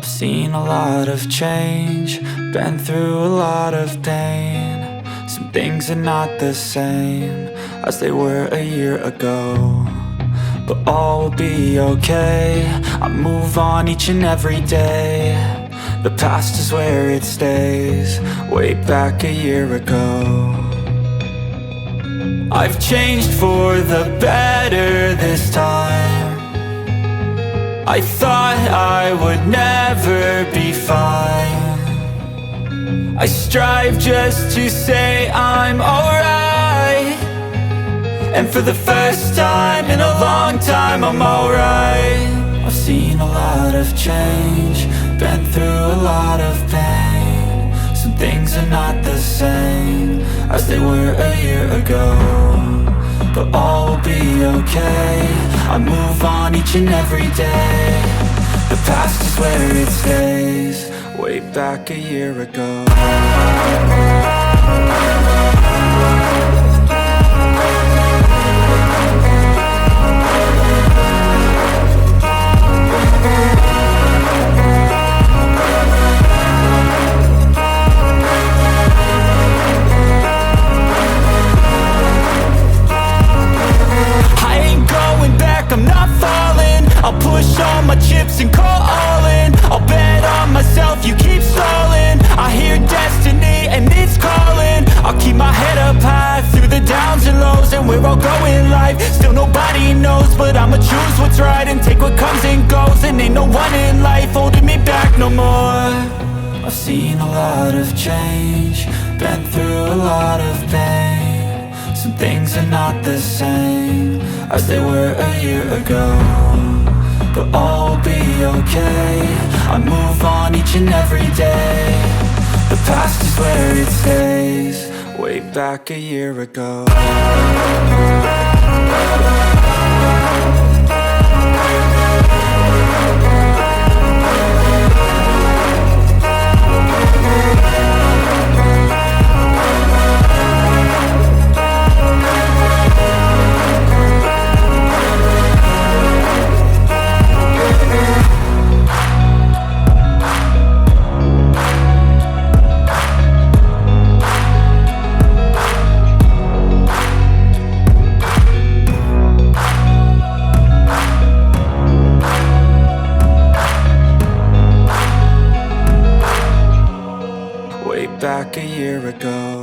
I've seen a lot of change, been through a lot of pain. Some things are not the same as they were a year ago, but all will be okay. I move on each and every day. The past is where it stays, way back a year ago. I've changed for the better this time. I thought I would never be fine. I strive just to say I'm alright, and for the first time in a long time I'm alright. I've seen a lot of change, been through a lot of pain. Some things are not the same as they were a year ago, but all will be okay. I move on each and every day. The past is where it stays, way back a year ago. I'm not falling, I'll push all my chips and call all in. I'll bet on myself, you keep stalling. I hear destiny and it's calling. I'll keep my head up high through the downs and lows, and where I'll go in life, still nobody knows. But I'ma choose what's right and take what comes and goes, and ain't no one in life holding me back no more. I've seen a lot of change, been through a lot of pain. Some things are not the same as they were a year ago, but all will be okay. I move on each and every day. The past is where it stays, way back a year ago. Back a year ago.